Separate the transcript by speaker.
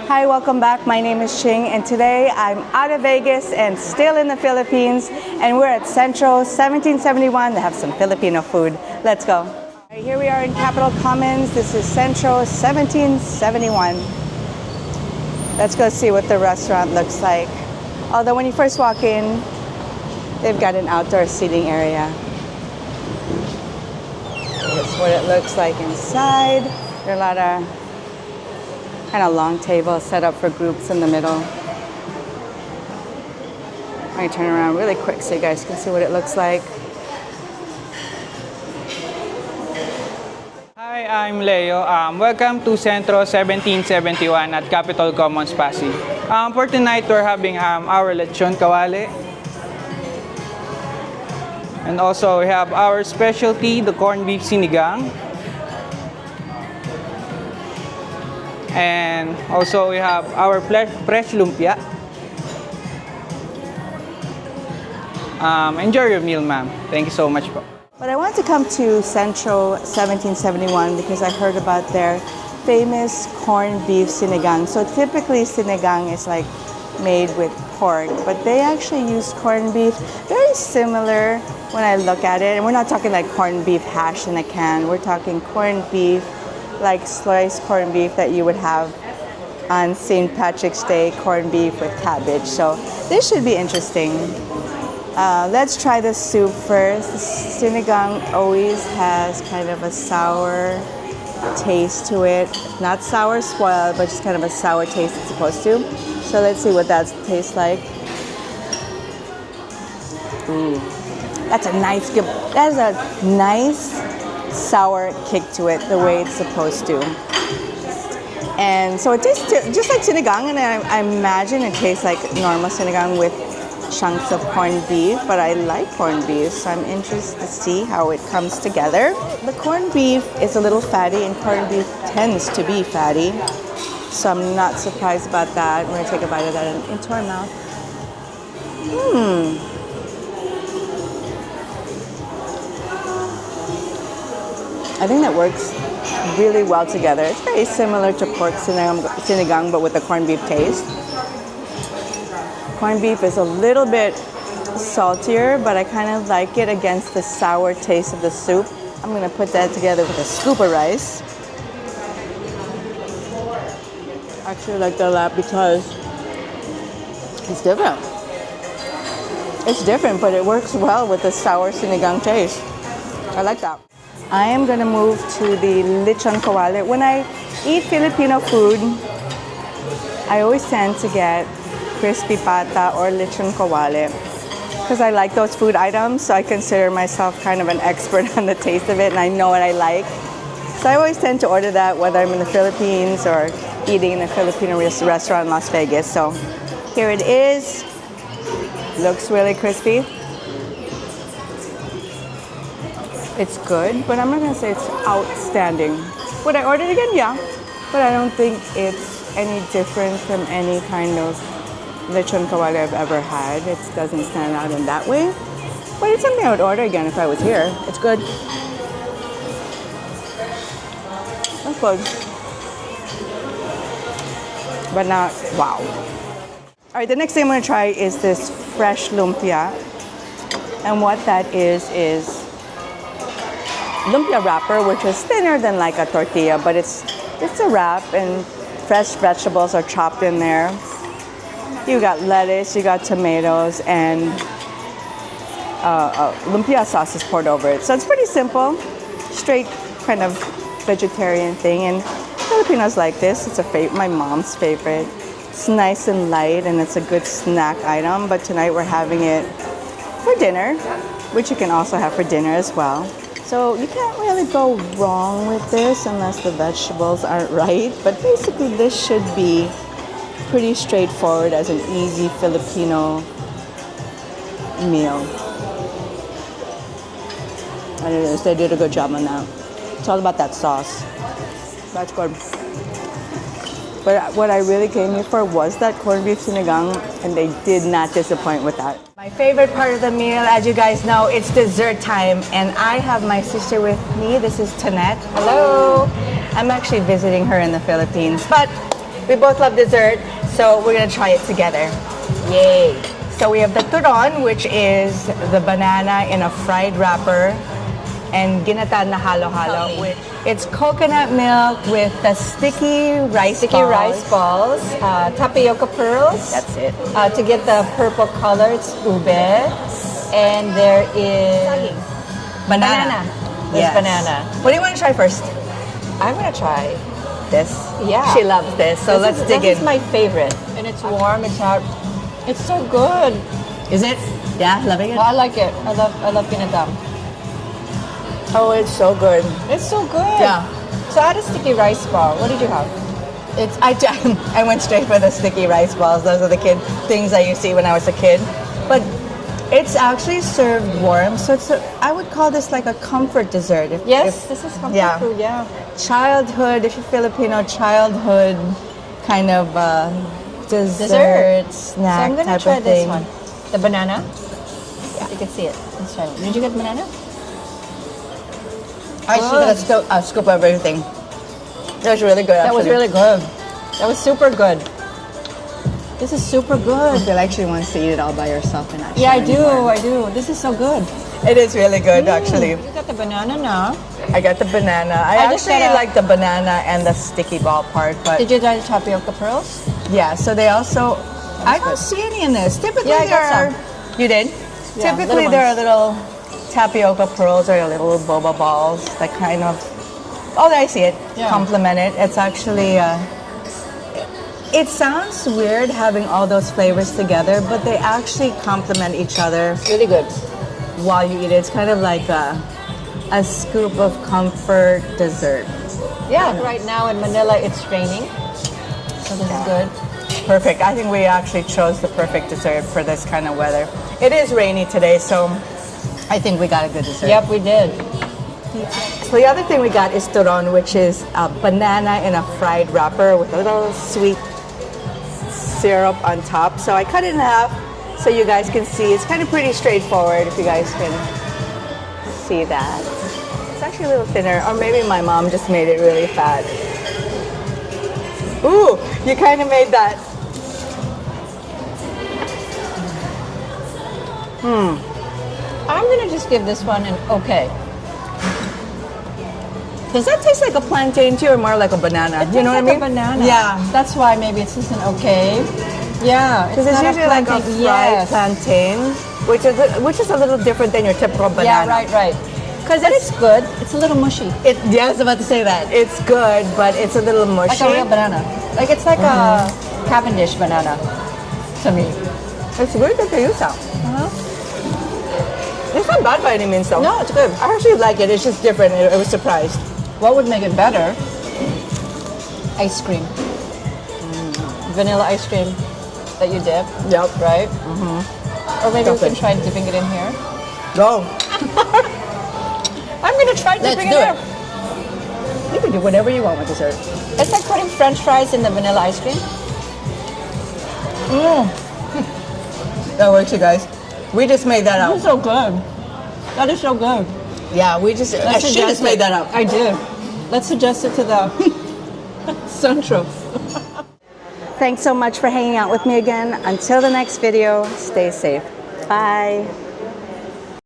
Speaker 1: Hi, welcome back. My name is Ching, and today I'm out of Vegas and still in the Philippines, and we're at Centro 1771 to have some Filipino food. Let's go. Right, here we are in Capitol Commons. This is Centro 1771. Let's go see what the restaurant looks like. Although when you first walk in, they've got an outdoor seating area. That's what it looks like inside. There are a lot of kind of long tables set up for groups in the middle. I'm going to turn around really quick so you guys can see what it looks like.
Speaker 2: Hi, I'm Leo. Welcome to Centro 1771 at Capitol Commons, Pasig. For tonight, we're having our lechon kawali. And also, we have our specialty, the corned beef sinigang. And also, we have our fresh lumpia. Enjoy your meal, ma'am. Thank you so much.
Speaker 1: But I wanted to come to Centro 1771 because I heard about their famous corned beef sinigang. So typically sinigang is like made with pork, but they actually use corned beef. Very similar when I look at it. And we're not talking like corned beef hash in a can. We're talking corned beef, like sliced corned beef that you would have on St. Patrick's Day, corned beef with cabbage. So this should be interesting. Let's try the soup first. Sinigang always has kind of a sour taste to it. Not sour spoiled, but just kind of a sour taste it's supposed to. So let's see what that tastes like. Ooh, that's a nice, that is a nice sour kick to it, the way it's supposed to. And so it tastes just like sinigang, and I imagine it tastes like normal sinigang with chunks of corned beef, but I like corned beef, so I'm interested to see how it comes together. The corned beef is a little fatty, and corned beef tends to be fatty, so I'm not surprised about that. We're gonna take a bite of that into our mouth. I think that works really well together. It's very similar to pork sinigang, but with a corned beef taste. Corned beef is a little bit saltier, but I kind of like it against the sour taste of the soup. I'm gonna put that together with a scoop of rice. I actually like that a lot because it's different. It's different, but it works well with the sour sinigang taste. I like that. I am gonna move to the lechon kawali. When I eat Filipino food, I always tend to get crispy pata or lechon kawali because I like those food items, so I consider myself kind of an expert on the taste of it, and I know what I like. So I always tend to order that whether I'm in the Philippines or eating in a Filipino restaurant in Las Vegas. So here it is. Looks really crispy. It's good, but I'm not gonna say it's outstanding. Would I order it again? Yeah, but I don't think it's any different from any kind of lechon kawali I've ever had. It doesn't stand out in that way, but it's something I would order again if I was here. It's good. That's good. But not wow. All right, the next thing I'm gonna try is this fresh lumpia, and what that is lumpia wrapper, which is thinner than like a tortilla, but it's a wrap, and fresh vegetables are chopped in there. You got lettuce, you got tomatoes, and lumpia sauce is poured over it. So it's pretty simple, straight kind of vegetarian thing, and Filipinos like this. It's my mom's favorite. It's nice and light, and it's a good snack item, but tonight we're having it for dinner, which you can also have for dinner as well. So you can't really go wrong with this unless the vegetables aren't right, but basically this should be pretty straightforward as an easy Filipino meal. And it is, they did a good job on that. It's all about that sauce. That's good. But what I really came here for was that corned beef sinigang, and they did not disappoint with that. My favorite part of the meal, as you guys know, it's dessert time, and I have my sister with me. This is Tanette. Hello. I'm actually visiting her in the Philippines, but We both love dessert, so we're gonna try it together. Yay! So we have the turon, which is the banana in a fried wrapper, and ginatan na halo-halo. It's coconut milk with the sticky rice balls.
Speaker 3: Tapioca pearls.
Speaker 1: That's it.
Speaker 3: To get the purple color, it's ube. And there is banana. There's
Speaker 1: Yes.
Speaker 3: banana.
Speaker 1: What do you want to try first?
Speaker 3: I'm gonna try.
Speaker 1: This.
Speaker 3: Yeah.
Speaker 1: She loves this, so let's dig
Speaker 3: This
Speaker 1: in.
Speaker 3: is my favorite. And it's warm, it's hot. It's so good.
Speaker 1: Is it? Yeah, loving it.
Speaker 3: Well, I like it. I love ginatang.
Speaker 1: Oh, it's so good.
Speaker 3: It's so good.
Speaker 1: Yeah.
Speaker 3: So I had a sticky rice ball. What did you have?
Speaker 1: It's I went straight for the sticky rice balls. Those are the things I used to eat when I was a kid. But it's actually served warm, so I would call this like a comfort dessert.
Speaker 3: Yes, this is comfort food. Yeah.
Speaker 1: Childhood, if you're Filipino, childhood kind of dessert snack
Speaker 3: So I'm gonna
Speaker 1: type
Speaker 3: try
Speaker 1: of
Speaker 3: this
Speaker 1: thing.
Speaker 3: one. The banana. Yeah. You can see it. Let's try it. Did you get banana?
Speaker 1: I should have scoop of everything. That was really good.
Speaker 3: That was really good. That was super good. This is super
Speaker 1: I
Speaker 3: good.
Speaker 1: feel like she wants to eat it all by herself and not
Speaker 3: Yeah, I
Speaker 1: share
Speaker 3: do.
Speaker 1: anymore.
Speaker 3: I do. This is so good.
Speaker 1: It is really good, actually.
Speaker 3: You got the banana now.
Speaker 1: I got the banana. I
Speaker 3: just
Speaker 1: actually
Speaker 3: got a-
Speaker 1: like the banana and the sticky ball part, but
Speaker 3: Did you try the tapioca pearls?
Speaker 1: yeah. So they also, I don't see any in this. Typically,
Speaker 3: Yeah, I got
Speaker 1: there are. You did?
Speaker 3: Yeah,
Speaker 1: Typically,
Speaker 3: little
Speaker 1: there are little tapioca pearls or little boba balls that kind of. Oh, I see it.
Speaker 3: Yeah.
Speaker 1: Complement it. It's actually. It sounds weird having all those flavors together, but they actually complement each other
Speaker 3: Really good.
Speaker 1: while you eat it. It's kind of like a scoop of comfort dessert.
Speaker 3: Yeah. Like right now in Manila, it's raining. So this is good.
Speaker 1: Perfect. I think we actually chose the perfect dessert for this kind of weather. It is rainy today, so I think we got a good dessert.
Speaker 3: Yep, we did.
Speaker 1: So the other thing we got is turon, which is a banana in a fried wrapper with a little sweet syrup on top. So I cut it in half so you guys can see. It's kind of pretty straightforward if you guys can see that. It's actually a little thinner, or maybe my mom just made it really fat. Ooh, you kind of made that.
Speaker 3: I'm gonna just give this one an okay.
Speaker 1: Does that taste like a plantain to you or more like a banana?
Speaker 3: It
Speaker 1: You know what I mean?
Speaker 3: tastes like a banana.
Speaker 1: Yeah.
Speaker 3: That's why maybe it's just an okay. Yeah.
Speaker 1: Because it's
Speaker 3: not
Speaker 1: usually like a
Speaker 3: plantain.
Speaker 1: fried
Speaker 3: Yes.
Speaker 1: plantain, which is a little different than your typical banana.
Speaker 3: Yeah, right. Because it's good. It's a little mushy.
Speaker 1: Yeah, I was about to say that. It's good, but it's a little mushy.
Speaker 3: Like a real banana. Like it's like a Cavendish banana to me.
Speaker 1: It's weird that they use that. It's not bad by any means, though.
Speaker 3: No, it's good.
Speaker 1: I actually like it. It's just different. I was surprised.
Speaker 3: What would make it better? Ice cream. Vanilla ice cream that you dip,
Speaker 1: Yep.
Speaker 3: right? Or maybe we can
Speaker 1: Perfect.
Speaker 3: try dipping it in here.
Speaker 1: Go.
Speaker 3: I'm gonna try
Speaker 1: Let's
Speaker 3: dipping
Speaker 1: do
Speaker 3: it
Speaker 1: it. You can do whatever you want with dessert.
Speaker 3: in. It's like putting French fries in the vanilla ice cream.
Speaker 1: That works, you guys. We just made that
Speaker 3: That's
Speaker 1: up.
Speaker 3: so good. That is so good.
Speaker 1: Yeah, we just. She just made that up.
Speaker 3: I did. Let's suggest it to the Centro.
Speaker 1: Thanks so much for hanging out with me again. Until the next video, stay safe. Bye.